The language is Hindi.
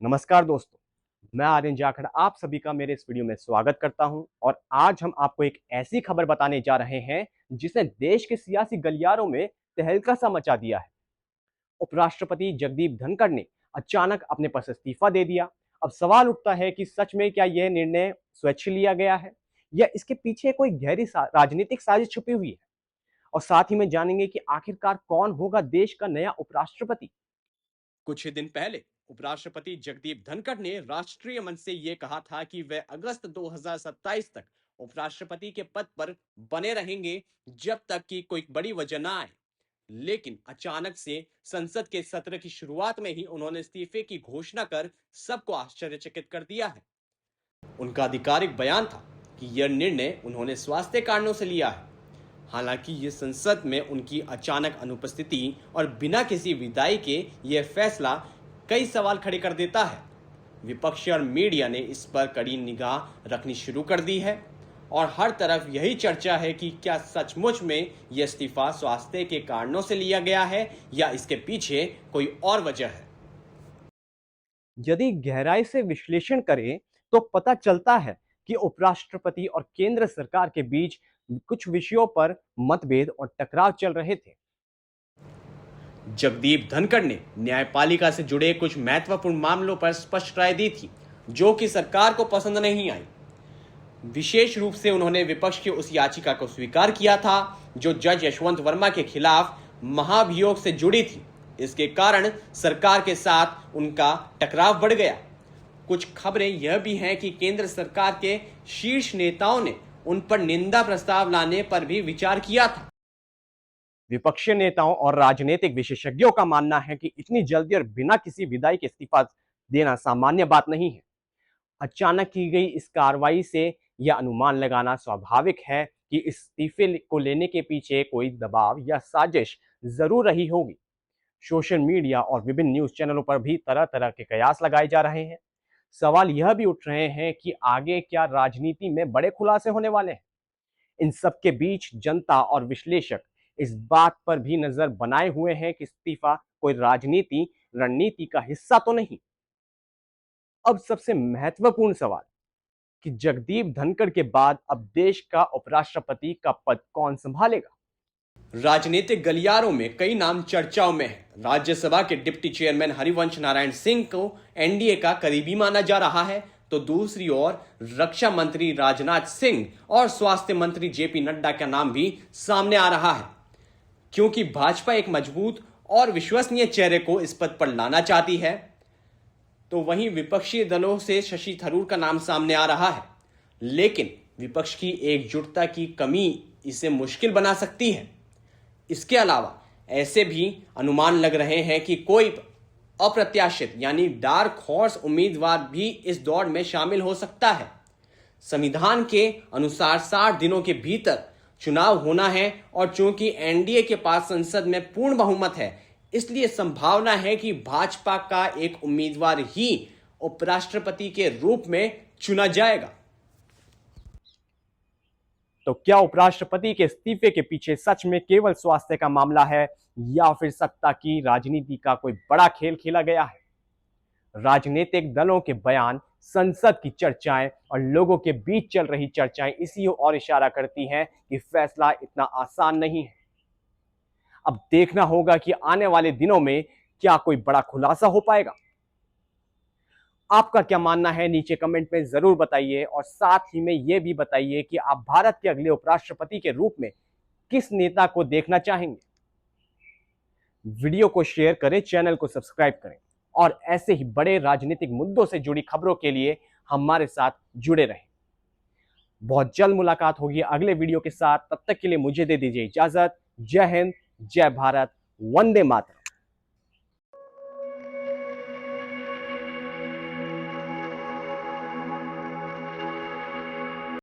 नमस्कार दोस्तों, मैं आर्यन जाखड़ आप सभी का मेरे इस वीडियो में स्वागत करता हूं और आज हम आपको एक ऐसी खबर बताने जा रहे हैं जिसने देश के सियासी गलियारों में तहलका सा मचा दिया है। उपराष्ट्रपति जगदीप धनखड़ ने अचानक अपने पद से इस्तीफा दे दिया। अब सवाल उठता है कि सच में क्या यह निर्णय स्वैच्छिक लिया गया है या इसके पीछे कोई गहरी राजनीतिक साजिश छुपी हुई है। और साथ ही में जानेंगे कि आखिरकार कौन होगा देश का नया उपराष्ट्रपति। कुछ ही दिन पहले उपराष्ट्रपति जगदीप धनखड़ ने राष्ट्रीय मंच से यह कहा था कि वे अगस्त 2027 तक उपराष्ट्रपति के पद पर बने रहेंगे जब तक कि कोई बड़ी वजह ना आए। लेकिन अचानक से संसद के सत्र की शुरुआत में ही उन्होंने इस्तीफे की घोषणा कर सबको आश्चर्यचकित कर दिया है। उनका आधिकारिक बयान था कि यह निर्णय उन्होंने स्वास्थ्य कारणों से लिया है। हालांकि ये संसद में उनकी अचानक अनुपस्थिति और बिना किसी विदाई के यह फैसला कई सवाल खड़े कर देता है। विपक्ष और मीडिया ने इस पर कड़ी निगाह रखनी शुरू कर दी है और हर तरफ यही चर्चा है कि क्या सचमुच में यह इस्तीफा स्वास्थ्य के कारणों से लिया गया है या इसके पीछे कोई और वजह है। यदि गहराई से विश्लेषण करें तो पता चलता है कि उपराष्ट्रपति और केंद्र सरकार के बीच कुछ विषयों पर मतभेद और टकराव चल रहे थे। जगदीप धनखड़ ने न्यायपालिका से जुड़े कुछ महत्वपूर्ण मामलों पर स्पष्ट राय दी थी जो कि सरकार को पसंद नहीं आई। विशेष रूप से उन्होंने विपक्ष की उस याचिका को स्वीकार किया था जो जज यशवंत वर्मा के खिलाफ महाभियोग से जुड़ी थी। इसके कारण सरकार के साथ उनका टकराव बढ़ गया। कुछ खबरें यह भी हैं कि केंद्र सरकार के शीर्ष नेताओं ने उन पर निंदा प्रस्ताव लाने पर भी विचार किया था। विपक्षी नेताओं और राजनीतिक विशेषज्ञों का मानना है कि इतनी जल्दी और बिना किसी विदाई के इस्तीफा देना सामान्य बात नहीं है। अचानक की गई इस कार्रवाई से यह अनुमान लगाना स्वाभाविक है कि इस इस्तीफे को लेने के पीछे कोई दबाव या साजिश जरूर रही होगी। सोशल मीडिया और विभिन्न न्यूज चैनलों पर भी तरह तरह के कयास लगाए जा रहे हैं। सवाल यह भी उठ रहे हैं कि आगे क्या राजनीति में बड़े खुलासे होने वाले हैं। इन सब के बीच जनता और विश्लेषक इस बात पर भी नजर बनाए हुए हैं कि इस्तीफा कोई राजनीति रणनीति का हिस्सा तो नहीं। अब सबसे महत्वपूर्ण सवाल कि जगदीप धनखड़ के बाद अब देश का उपराष्ट्रपति का पद कौन संभालेगा। राजनीतिक गलियारों में कई नाम चर्चाओं में है। राज्यसभा के डिप्टी चेयरमैन हरिवंश नारायण सिंह को एनडीए का करीबी माना जा रहा है, तो दूसरी ओर रक्षा मंत्री राजनाथ सिंह और स्वास्थ्य मंत्री जेपी नड्डा का नाम भी सामने आ रहा है। क्योंकि भाजपा एक मजबूत और विश्वसनीय चेहरे को इस पद पर लाना चाहती है, तो वहीं विपक्षी दलों से शशि थरूर का नाम सामने आ रहा है। लेकिन विपक्ष की एकजुटता की कमी इसे मुश्किल बना सकती है। इसके अलावा ऐसे भी अनुमान लग रहे हैं कि कोई अप्रत्याशित यानी डार्क हॉर्स उम्मीदवार भी इस दौड़ में शामिल हो सकता है। संविधान के अनुसार 60 दिनों के भीतर चुनाव होना है और चूंकि एनडीए के पास संसद में पूर्ण बहुमत है, इसलिए संभावना है कि भाजपा का एक उम्मीदवार ही उपराष्ट्रपति के रूप में चुना जाएगा। तो क्या उपराष्ट्रपति के इस्तीफे के पीछे सच में केवल स्वास्थ्य का मामला है या फिर सत्ता की राजनीति का कोई बड़ा खेल खेला गया है। राजनीतिक दलों के बयान, संसद की चर्चाएं और लोगों के बीच चल रही चर्चाएं इसी ओर इशारा करती हैं कि फैसला इतना आसान नहीं है। अब देखना होगा कि आने वाले दिनों में क्या कोई बड़ा खुलासा हो पाएगा। आपका क्या मानना है नीचे कमेंट में जरूर बताइए और साथ ही में यह भी बताइए कि आप भारत के अगले उपराष्ट्रपति के रूप में किस नेता को देखना चाहेंगे। वीडियो को शेयर करें, चैनल को सब्सक्राइब करें और ऐसे ही बड़े राजनीतिक मुद्दों से जुड़ी खबरों के लिए हमारे साथ जुड़े रहें। बहुत जल्द मुलाकात होगी अगले वीडियो के साथ। तब तक के लिए मुझे दे दीजिए इजाजत। जय हिंद, जय भारत, वंदे मातरम।